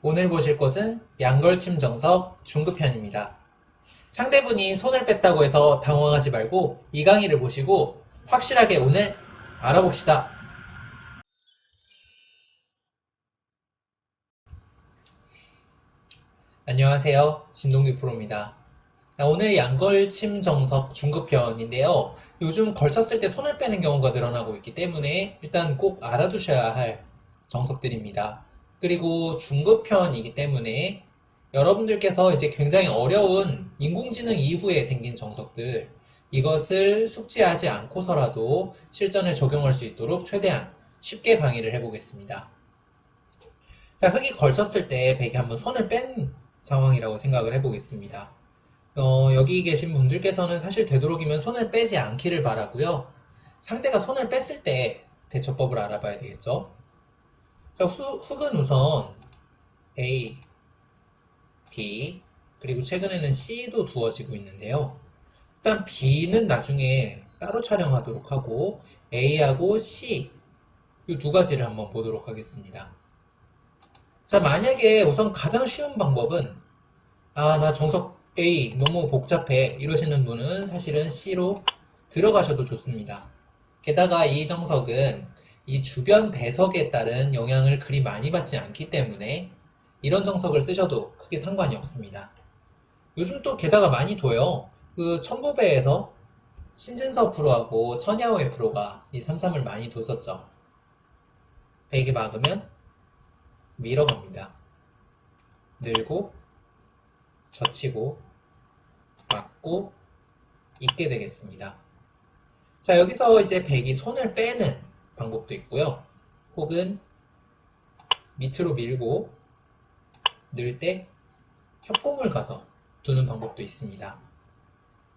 오늘 보실 것은 양걸침 정석 중급편입니다. 상대분이 손을 뺐다고 해서 당황하지 말고 이 강의를 보시고 확실하게 오늘 알아봅시다. 안녕하세요. 진동규 프로입니다. 오늘 양걸침 정석 중급편인데요. 요즘 걸쳤을 때 손을 빼는 경우가 늘어나고 있기 때문에 일단 꼭 알아두셔야 할 정석들입니다. 그리고 중급편이기 때문에 여러분들께서 이제 굉장히 어려운 인공지능 이후에 생긴 정석들, 이것을 숙지하지 않고서라도 실전에 적용할 수 있도록 최대한 쉽게 강의를 해보겠습니다. 자, 흙이 걸쳤을 때 베개 한번 손을 뺀 상황이라고 생각을 해보겠습니다. 여기 계신 분들께서는 사실 되도록이면 손을 빼지 않기를 바라고요. 상대가 손을 뺐을 때 대처법을 알아봐야 되겠죠. 자, 흙은 우선 A, B, 그리고 최근에는 C도 두어지고 있는데요. 일단 B는 나중에 따로 촬영하도록 하고 A하고 C 이 두 가지를 한번 보도록 하겠습니다. 자, 만약에 우선 가장 쉬운 방법은 나 정석 A 너무 복잡해 이러시는 분은 사실은 C로 들어가셔도 좋습니다. 게다가 이 정석은 이 주변 배석에 따른 영향을 그리 많이 받지 않기 때문에 이런 정석을 쓰셔도 크게 상관이 없습니다. 요즘 또 게다가 많이 둬요. 그 천부배에서 신진서 프로하고 천야오의 프로가 이 3-3을 많이 뒀었죠. 베개 막으면 밀어갑니다. 늘고 젖히고 막고 있게 되겠습니다. 자, 여기서 이제 백이 손을 빼는 방법도 있고요. 혹은 밑으로 밀고 늘 때 협공을 가서 두는 방법도 있습니다.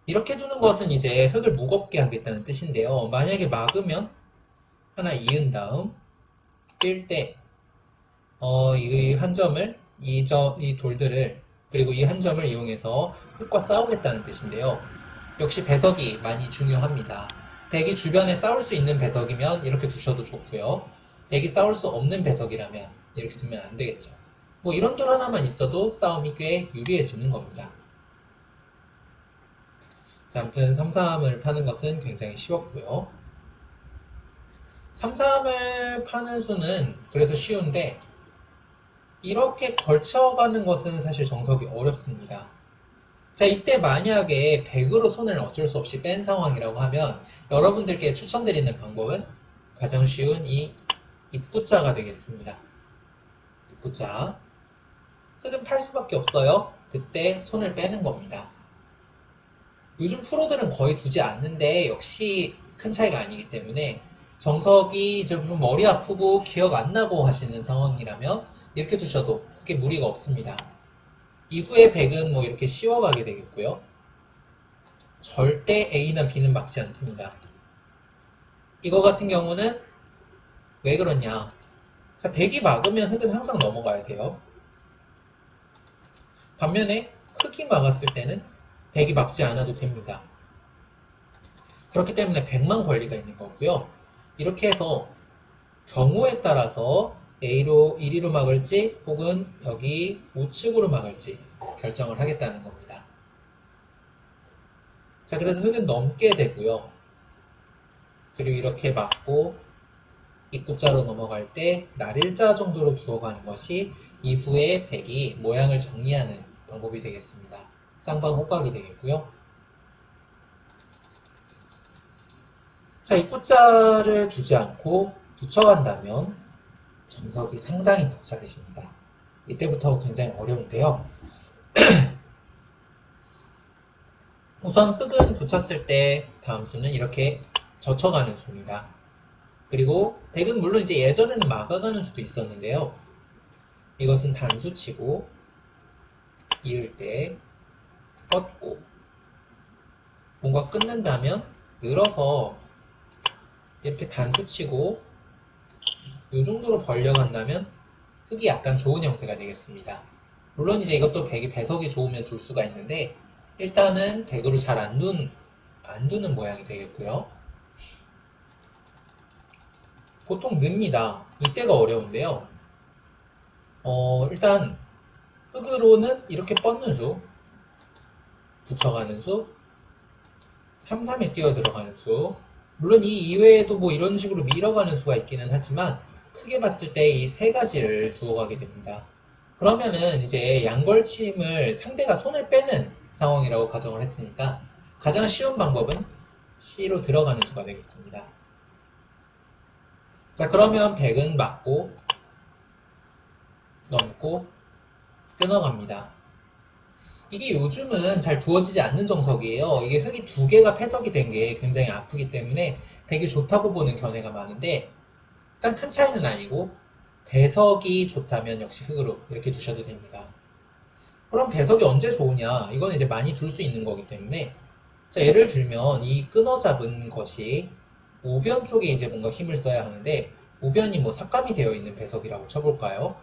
이렇게 두는 것은 이제 흙을 무겁게 하겠다는 뜻인데요. 만약에 막으면 하나 이은 다음 뛸 때 이 한 점을 이 돌들을 그리고 이 한 점을 이용해서 흙과 싸우겠다는 뜻인데요. 역시 배석이 많이 중요합니다. 백이 주변에 싸울 수 있는 배석이면 이렇게 두셔도 좋고요. 백이 싸울 수 없는 배석이라면 이렇게 두면 안 되겠죠. 뭐 이런 돌 하나만 있어도 싸움이 꽤 유리해지는 겁니다. 자, 아무튼 3-3을 파는 것은 굉장히 쉬웠고요. 3-3을 파는 수는 그래서 쉬운데 이렇게 걸쳐가는 것은 사실 정석이 어렵습니다. 자, 이때 만약에 100으로 손을 어쩔 수 없이 뺀 상황이라고 하면 여러분들께 추천드리는 방법은 가장 쉬운 이 입구자가 되겠습니다. 입구자. 흙은 팔 수밖에 없어요. 그때 손을 빼는 겁니다. 요즘 프로들은 거의 두지 않는데 역시 큰 차이가 아니기 때문에 정석이 좀 머리 아프고 기억 안 나고 하시는 상황이라면 이렇게 두셔도 크게 무리가 없습니다. 이후에 100은 뭐 이렇게 씌워가게 되겠고요. 절대 A나 B는 막지 않습니다. 이거 같은 경우는 왜 그러냐. 자, 100이 막으면 흙은 항상 넘어가야 돼요. 반면에 흙이 막았을 때는 100이 막지 않아도 됩니다. 그렇기 때문에 100만 권리가 있는 거고요. 이렇게 해서 경우에 따라서 A로 1위로 막을지 혹은 여기 우측으로 막을지 결정을 하겠다는 겁니다. 자, 그래서 흙은 넘게 되고요. 그리고 이렇게 막고 입구자로 넘어갈 때 날일자 정도로 두어가는 것이 이후에 백이 모양을 정리하는 방법이 되겠습니다. 쌍방호각이 되겠고요. 자, 입구자를 두지 않고 붙여간다면 정석이 상당히 복잡해집니다. 이때부터 굉장히 어려운데요. 우선 흙은 붙였을 때 다음 수는 이렇게 젖혀가는 수입니다. 그리고 백은 물론 이제 예전에는 막아가는 수도 있었는데요. 이것은 단수치고 이을 때 뻗고 뭔가 끊는다면 늘어서 이렇게 단수치고 이 정도로 벌려간다면 흙이 약간 좋은 형태가 되겠습니다. 물론 이제 이것도 백이 배석이 좋으면 둘 수가 있는데 일단은 백으로 잘 안 두는 모양이 되겠고요. 보통 늡니다. 이때가 어려운데요. 일단 흙으로는 이렇게 뻗는 수, 붙여가는 수, 3, 3에 뛰어 들어가는 수. 물론 이 이외에도 뭐 이런 식으로 밀어가는 수가 있기는 하지만 크게 봤을 때 이 세 가지를 두어 가게 됩니다. 그러면은 이제 양걸침을 상대가 손을 빼는 상황이라고 가정을 했으니까 가장 쉬운 방법은 C로 들어가는 수가 되겠습니다. 자, 그러면 100은 맞고 넘고 끊어갑니다. 이게 요즘은 잘 두어지지 않는 정석이에요. 이게 흙이 두 개가 패석이 된 게 굉장히 아프기 때문에 백이 좋다고 보는 견해가 많은데 일단 큰 차이는 아니고 배석이 좋다면 역시 흙으로 이렇게 두셔도 됩니다. 그럼 배석이 언제 좋으냐? 이건 이제 많이 둘 수 있는 거기 때문에 자, 예를 들면 이 끊어 잡은 것이 우변 쪽에 이제 뭔가 힘을 써야 하는데 우변이 뭐 삭감이 되어 있는 배석이라고 쳐볼까요?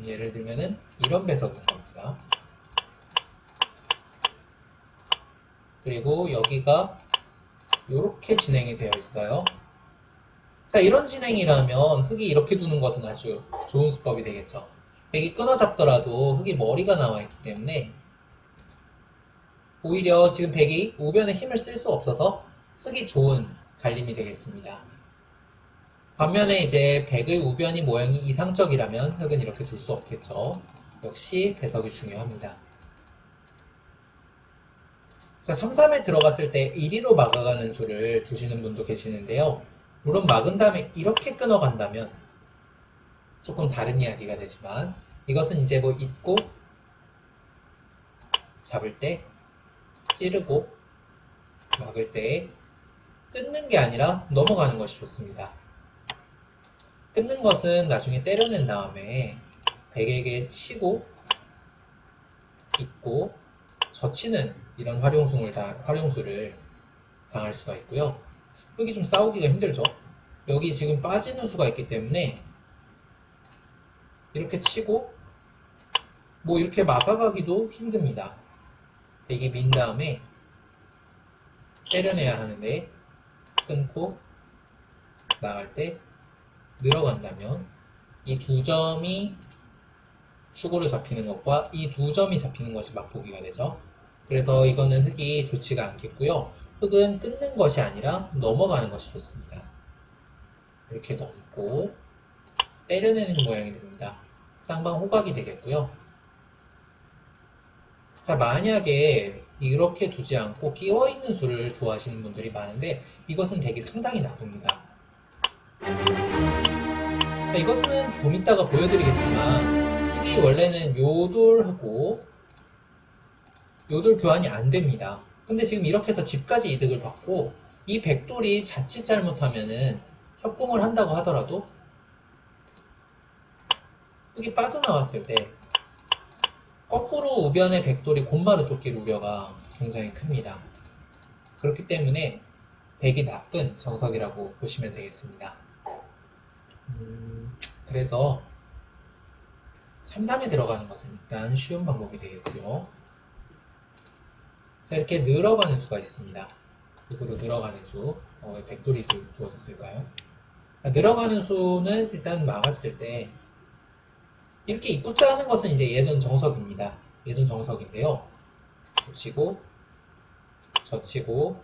예를 들면은 이런 배석인 겁니다. 그리고 여기가 이렇게 진행이 되어 있어요. 자, 이런 진행이라면 흙이 이렇게 두는 것은 아주 좋은 수법이 되겠죠. 백이 끊어 잡더라도 흙이 머리가 나와 있기 때문에 오히려 지금 백이 우변에 힘을 쓸 수 없어서 흙이 좋은 갈림이 되겠습니다. 반면에 이제 백의 우변이 모양이 이상적이라면 흙은 이렇게 둘 수 없겠죠. 역시 배석이 중요합니다. 자, 3, 3에 들어갔을 때 1위로 막아가는 수를 두시는 분도 계시는데요. 물론 막은 다음에 이렇게 끊어간다면 조금 다른 이야기가 되지만 이것은 이제 뭐 잇고 잡을 때 찌르고 막을 때 끊는 게 아니라 넘어가는 것이 좋습니다. 끊는 것은 나중에 때려낸 다음에 백에게 치고 잇고 젖히는 이런 활용수를 당할 수가 있고요. 흙이 좀 싸우기가 힘들죠. 여기 지금 빠지는 수가 있기 때문에 이렇게 치고 뭐 이렇게 막아가기도 힘듭니다. 백이 민 다음에 때려내야 하는데 끊고 나갈 때 늘어간다면 이 두 점이 축으로 잡히는 것과 이 두 점이 잡히는 것이 맛보기가 되죠. 그래서 이거는 흙이 좋지가 않겠고요. 흙은 끊는 것이 아니라 넘어가는 것이 좋습니다. 이렇게 넘고 때려내는 모양이 됩니다. 쌍방 호각이 되겠고요. 자, 만약에 이렇게 두지 않고 끼워있는 수를 좋아하시는 분들이 많은데 이것은 되게 상당히 나쁩니다. 자, 이것은 좀 이따가 보여드리겠지만 흙이 원래는 요돌하고 요돌 교환이 안 됩니다. 근데 지금 이렇게 해서 집까지 이득을 받고 이 백돌이 자칫 잘못하면은 협공을 한다고 하더라도 흙이 빠져나왔을 때 거꾸로 우변의 백돌이 곧마루 쫓길 우려가 굉장히 큽니다. 그렇기 때문에 백이 나쁜 정석이라고 보시면 되겠습니다. 그래서 3, 3에 들어가는 것은 일단 쉬운 방법이 되겠고요. 자, 이렇게 늘어가는 수가 있습니다. 흙으로 늘어가는 수. 왜 백돌이 두어졌을까요? 늘어가는 수는 일단 막았을 때 이렇게 입구자 하는 것은 이제 예전 정석입니다. 예전 정석인데요. 붙이고 젖히고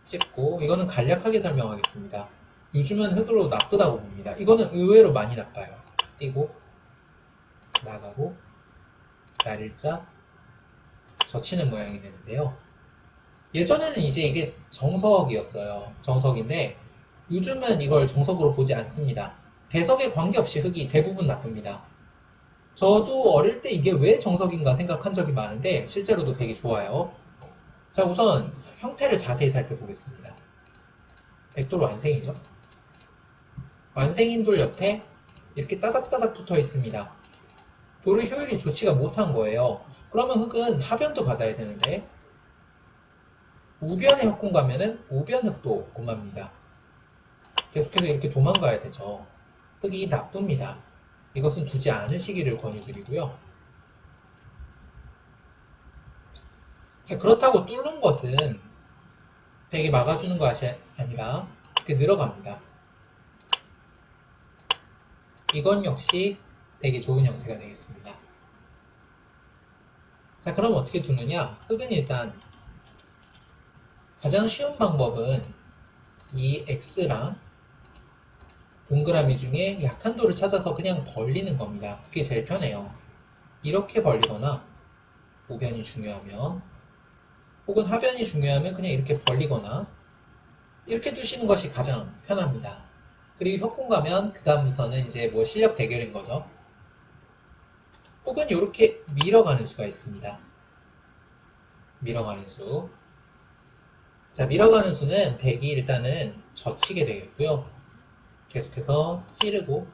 찝고 이거는 간략하게 설명하겠습니다. 요즘은 흙으로 나쁘다고 봅니다. 이거는 의외로 많이 나빠요. 띄고 나가고 날일자 젖히는 모양이 되는데요. 예전에는 이제 이게 정석이었어요. 정석인데 요즘은 이걸 정석으로 보지 않습니다. 배석에 관계없이 흙이 대부분 나쁩니다. 저도 어릴 때 이게 왜 정석인가 생각한 적이 많은데 실제로도 되게 좋아요. 자, 우선 형태를 자세히 살펴보겠습니다. 백돌 완생이죠. 완생인 돌 옆에 이렇게 따닥따닥 붙어 있습니다. 돌의 효율이 좋지가 못한 거예요. 그러면 흙은 하변도 받아야 되는데 우변에 협공 가면은 우변 흙도 고맙니다. 계속해서 이렇게 도망가야 되죠. 흙이 나쁩니다. 이것은 두지 않으시기를 권유드리고요. 자, 그렇다고 뚫는 것은 백이 막아주는 것이 아니라 이렇게 늘어갑니다. 이건 역시 되게 좋은 형태가 되겠습니다. 자, 그럼 어떻게 두느냐? 흙은 일단 가장 쉬운 방법은 이 X랑 동그라미 중에 약한도를 찾아서 그냥 벌리는 겁니다. 그게 제일 편해요. 이렇게 벌리거나 우변이 중요하면 혹은 하변이 중요하면 그냥 이렇게 벌리거나 이렇게 두시는 것이 가장 편합니다. 그리고 협공 가면 그 다음부터는 이제 뭐 실력 대결인 거죠. 혹은 이렇게 밀어가는 수가 있습니다. 밀어가는 수. 자, 밀어가는 수는 백이 일단은 젖히게 되겠고요. 계속해서 찌르고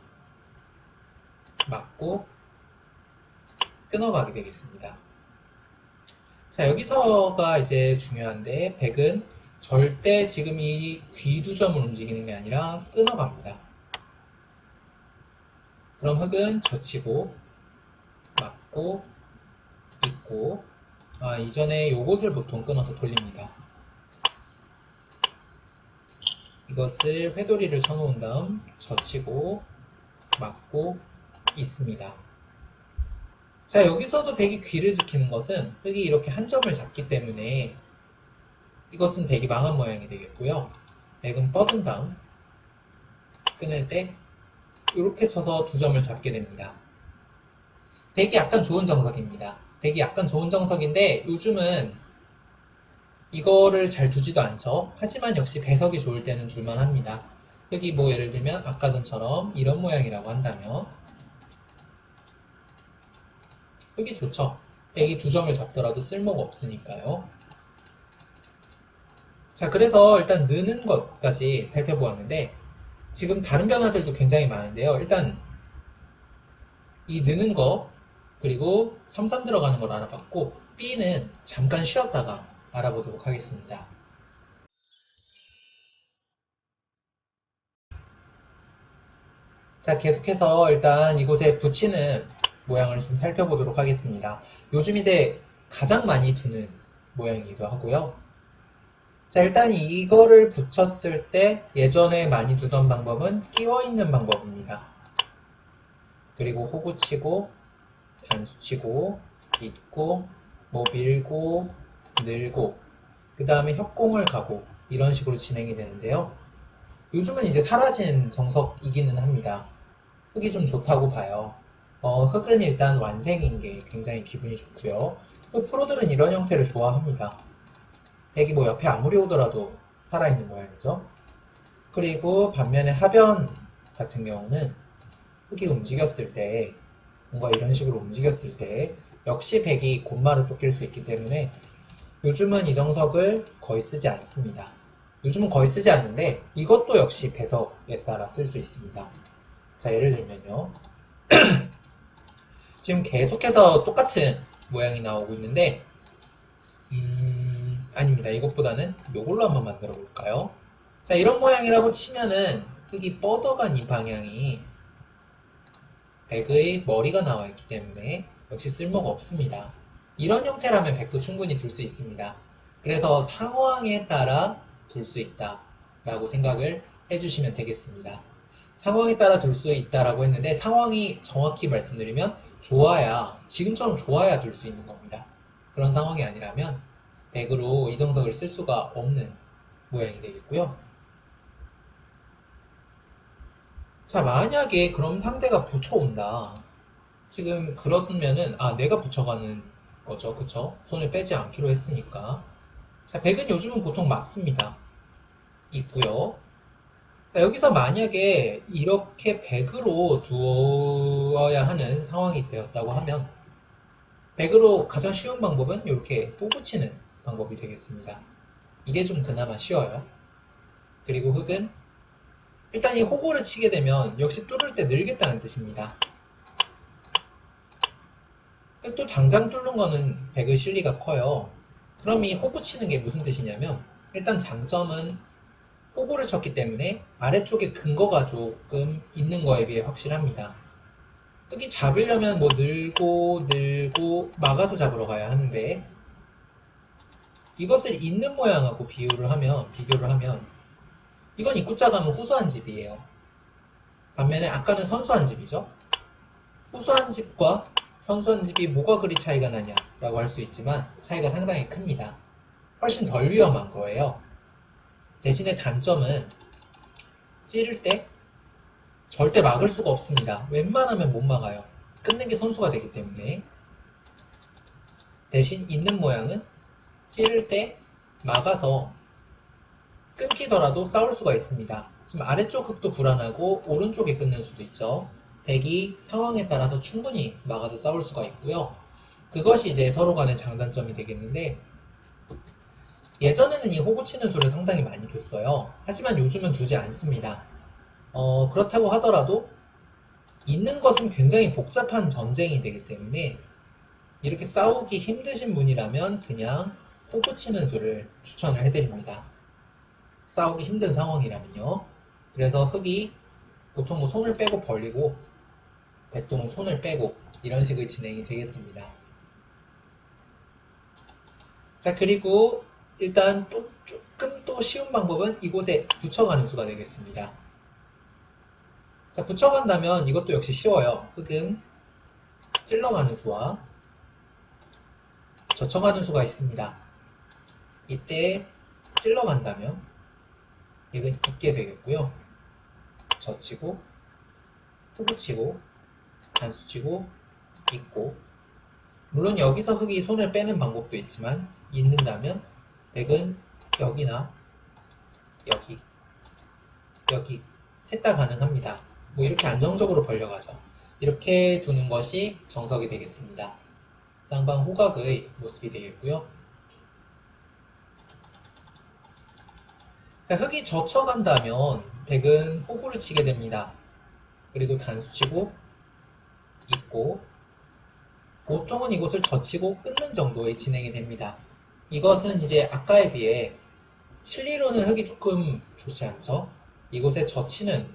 막고 끊어가게 되겠습니다. 자, 여기서가 이제 중요한데 백은 절대 지금 이 귀두점을 움직이는 게 아니라 끊어갑니다. 그럼 흙은 젖히고 막고 있고 이전에 요것을 보통 끊어서 돌립니다. 이것을 회돌이를 쳐놓은 다음 젖히고 막고 있습니다. 자, 여기서도 백이 귀를 지키는 것은 흙이 이렇게 한 점을 잡기 때문에 이것은 백이 망한 모양이 되겠고요. 백은 뻗은 다음 끊을 때 이렇게 쳐서 두 점을 잡게 됩니다. 백이 약간 좋은 정석입니다. 백이 약간 좋은 정석인데 요즘은 이거를 잘 두지도 않죠. 하지만 역시 배석이 좋을 때는 둘만 합니다. 여기 뭐 예를 들면 아까 전처럼 이런 모양이라고 한다면 흙이 좋죠. 백이 두 점을 잡더라도 쓸모가 없으니까요. 자, 그래서 일단 느는 것까지 살펴보았는데 지금 다른 변화들도 굉장히 많은데요. 일단 이 느는 거 그리고 3, 3 들어가는 걸 알아봤고 B는 잠깐 쉬었다가 알아보도록 하겠습니다. 자, 계속해서 일단 이곳에 붙이는 모양을 좀 살펴보도록 하겠습니다. 요즘 이제 가장 많이 두는 모양이기도 하고요. 자, 일단 이거를 붙였을 때 예전에 많이 두던 방법은 끼워 있는 방법입니다. 그리고 호구 치고 단수 치고 잇고 뭐 밀고 늘고 그 다음에 협공을 가고 이런 식으로 진행이 되는데요. 요즘은 이제 사라진 정석이기는 합니다. 흙이 좀 좋다고 봐요. 흙은 일단 완생인 게 굉장히 기분이 좋고요. 프로들은 이런 형태를 좋아합니다. 백이 뭐 옆에 아무리 오더라도 살아있는 모양이죠. 그리고 반면에 하변 같은 경우는 흙이 움직였을 때 뭔가 이런 식으로 움직였을 때 역시 백이 곧마루 쫓길 수 있기 때문에 요즘은 이 정석을 거의 쓰지 않습니다. 요즘은 거의 쓰지 않는데 이것도 역시 배석에 따라 쓸 수 있습니다. 자, 예를 들면요. 지금 계속해서 똑같은 모양이 나오고 있는데 아닙니다. 이것보다는 이걸로 한번 만들어 볼까요? 자, 이런 모양이라고 치면은 흙이 뻗어간 이 방향이 백의 머리가 나와 있기 때문에 역시 쓸모가 없습니다. 이런 형태라면 백도 충분히 둘 수 있습니다. 그래서 상황에 따라 둘 수 있다 라고 생각을 해주시면 되겠습니다. 상황에 따라 둘 수 있다라고 했는데 상황이 정확히 말씀드리면 좋아야 지금처럼 좋아야 둘 수 있는 겁니다. 그런 상황이 아니라면 백으로 이정석을 쓸 수가 없는 모양이 되겠고요. 자, 만약에 그럼 상대가 붙여온다. 지금 그러면은 내가 붙여가는 거죠. 그쵸? 손을 빼지 않기로 했으니까. 자, 백은 요즘은 보통 막습니다. 있고요. 자, 여기서 만약에 이렇게 백으로 두어야 하는 상황이 되었다고 하면 백으로 가장 쉬운 방법은 이렇게 호구 치는 방법이 되겠습니다. 이게 좀 그나마 쉬워요. 그리고 흙은 일단 이 호구를 치게 되면 역시 뚫을 때 늘겠다는 뜻입니다. 또 당장 뚫는 거는 백의 실리가 커요. 그럼 이 호구 치는 게 무슨 뜻이냐면 일단 장점은 호구를 쳤기 때문에 아래쪽에 근거가 조금 있는 거에 비해 확실합니다. 흙이 잡으려면 뭐 늘고 막아서 잡으러 가야 하는데 이것을 있는 모양하고 비교를 하면 이건 입구자 가면 후수한 집이에요. 반면에 아까는 선수한 집이죠. 후수한 집과 선수한 집이 뭐가 그리 차이가 나냐라고 할 수 있지만 차이가 상당히 큽니다. 훨씬 덜 위험한 거예요. 대신에 단점은 찌를 때 절대 막을 수가 없습니다. 웬만하면 못 막아요. 끊는 게 선수가 되기 때문에. 대신 있는 모양은 찌를 때 막아서 끊기더라도 싸울 수가 있습니다. 지금 아래쪽 흙도 불안하고 오른쪽에 끊는 수도 있죠. 덱이 상황에 따라서 충분히 막아서 싸울 수가 있고요. 그것이 이제 서로 간의 장단점이 되겠는데, 예전에는 이 호구 치는 수를 상당히 많이 뒀어요. 하지만 요즘은 두지 않습니다. 그렇다고 하더라도 있는 것은 굉장히 복잡한 전쟁이 되기 때문에 이렇게 싸우기 힘드신 분이라면 그냥 호구 치는 수를 추천을 해드립니다. 싸우기 힘든 상황이라면요. 그래서 흙이 보통 뭐 손을 빼고 벌리고 배똥 손을 빼고 이런 식의 진행이 되겠습니다. 자, 그리고 일단 또 조금 또 쉬운 방법은 이곳에 붙여가는 수가 되겠습니다. 자, 붙여간다면 이것도 역시 쉬워요. 흙은 찔러가는 수와 젖혀가는 수가 있습니다. 이때 찔러간다면 이건 있게 되겠고요. 젖히고 호구치고 단수치고 있고, 물론 여기서 흙이 손을 빼는 방법도 있지만 있는다면 백은 여기나 여기 셋 다 가능합니다. 뭐 이렇게 안정적으로 벌려가죠. 이렇게 두는 것이 정석이 되겠습니다. 쌍방 호각의 모습이 되겠고요. 자, 흙이 젖혀간다면 백은 호구를 치게 됩니다. 그리고 단수치고 있고, 보통은 이곳을 젖히고 끊는 정도의 진행이 됩니다. 이것은 이제 아까에 비해 실리로는 흙이 조금 좋지 않죠? 이곳에 젖히는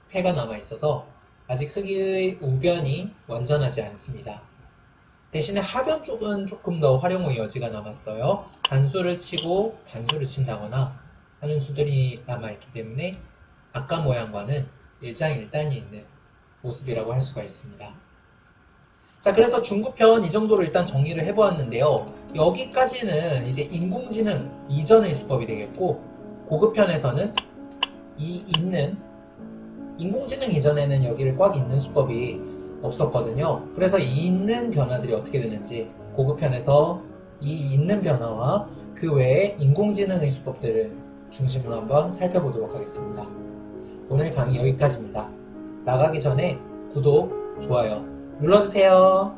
패가 남아있어서 아직 흙의 우변이 완전하지 않습니다. 대신에 하변 쪽은 조금 더 활용의 여지가 남았어요. 단수를 치고 단수를 친다거나 하는 수들이 남아있기 때문에 아까 모양과는 일장일단이 있는 모습이라고 할 수가 있습니다. 자, 그래서 중급편 이 정도로 일단 정리를 해보았는데요. 여기까지는 이제 인공지능 이전의 수법이 되겠고, 고급편에서는 이 있는, 인공지능 이전에는 여기를 꽉 잇는 수법이 없었거든요. 그래서 이 있는 변화들이 어떻게 되는지 고급편에서 이 있는 변화와 그 외에 인공지능의 수법들을 중심으로 한번 살펴보도록 하겠습니다. 오늘 강의 여기까지입니다. 나가기 전에 구독, 좋아요 눌러주세요.